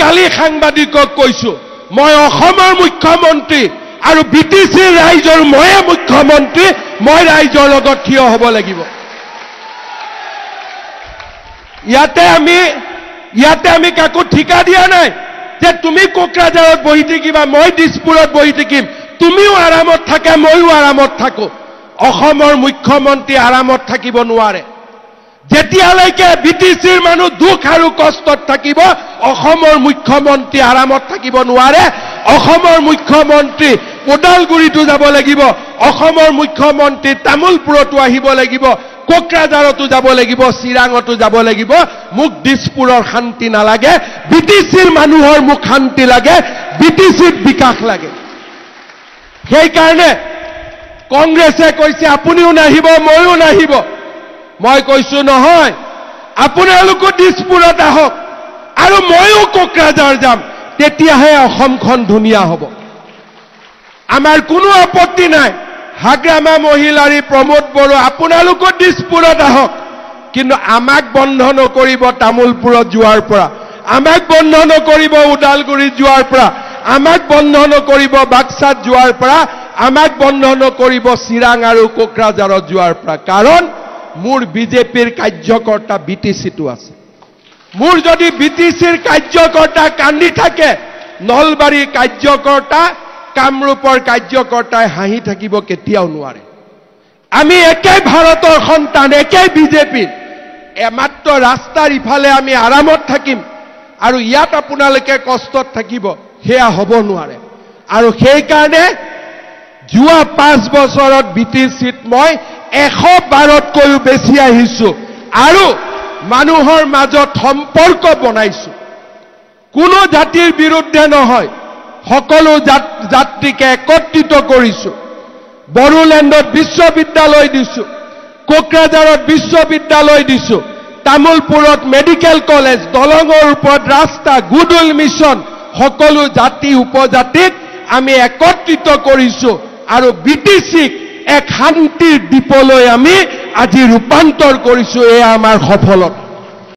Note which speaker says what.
Speaker 1: কালি সাংবাদিকক কৈছো মই অসমৰ মুখ্যমন্ত্ৰী আৰু বিটিচিৰ ৰাইজৰ ময়ে মুখ্যমন্ত্ৰী মই ৰাইজৰ লগত থিয় হ'ব লাগিব ইয়াতে আমি কাকো ঠিকা দিয়া নাই যে তুমি কোকৰাঝাৰত বহি থাকিবা মই দিছপুৰত বহি থাকিম তুমিও আৰামত থাকা মইও আৰামত থাকো অসমৰ মুখ্যমন্ত্ৰী আৰামত থাকিব নোৱাৰে যেতিয়ালৈকে বিটিচিৰ মানুহ দুখ আৰু কষ্টত থাকিব অসমৰ মুখ্যমন্ত্ৰী আৰামত থাকিব নোৱাৰে অসমৰ মুখ্যমন্ত্ৰী ওদালগুৰিতো যাব লাগিব অসমৰ মুখ্যমন্ত্ৰী তামুলপুৰতো আহিব লাগিব কোকৰাঝাৰতো যাব লাগিব চিৰাঙতো যাব লাগিব মুখ দিছপুৰৰ শান্তি নালাগে বিটিচিৰ মানুহৰ মুখ শান্তি লাগে বিটিচিত বিকাশ লাগে সেই কাৰণে কংগ্ৰেছে কৈছে আপুনিও নাহিব মইও নাহিব মই কৈছো নহয় আপোনালোকো দিছপুৰত আহক আৰু মইও কোকৰাঝাৰ যাম তেতিয়াহে অসমখন ধুনীয়া হ'ব আমাৰ কোনো আপত্তি নাই হাগ্ৰামা মহিলাৰী প্ৰমোদ বড়ো আপোনালোকো দিছপুৰত আহক কিন্তু আমাক বন্ধ নকৰিব তামুলপুৰত যোৱাৰ পৰা আমাক বন্ধ নকৰিব ওদালগুৰিত যোৱাৰ পৰা আমাক বন্ধ নকৰিব বাক্সাত যোৱাৰ পৰা আমাক বন্ধ নকৰিব চিৰাং আৰু কোকৰাঝাৰত যোৱাৰ পৰা কাৰণ মোৰ বিজেপিৰ কাৰ্যকৰ্তা বিটিচিটো আছে মোৰ যদি বিটিচিৰ কাৰ্যকৰ্তা কান্দি থাকে নলবাৰীৰ কাৰ্যকৰ্তা কামৰূপৰ কাৰ্যকৰ্তাই হাঁহি থাকিব কেতিয়াও নোৱাৰে আমি একে ভাৰতৰ সন্তান একে বিজেপিৰ এমাত্ৰ ৰাস্তাৰ ইফালে আমি আৰামত থাকিম আৰু ইয়াত আপোনালোকে কষ্টত থাকিব হেয়া হ'ব নোৱাৰে আৰু সেই কাৰণে যোৱা 5 বছৰত বিটিচিত মই 112তকৈও বেছি আহিছো আৰু মানুহৰ মাজত সম্পৰ্ক বনাইছো কোনো জাতিৰ বিৰুদ্ধে নহয় সকলো যাত্ৰীকে একত্ৰিত কৰিছো বড়োলেণ্ডত বিশ্ববিদ্যালয় দিছো কোকৰাঝাৰত বিশ্ববিদ্যালয় দিছো তামুলপুৰত মেডিকেল কলেজ দলঙৰ ওপৰত ৰাস্তা গুডউইল মিছন সকলো জাতি উপজাতিক আমি একত্ৰিত কৰিছো আৰু বিটিচিক এক শান্তিৰ দ্বীপলৈ আমি আজি ৰূপান্তৰ কৰিছো এয়া আমাৰ সফলতা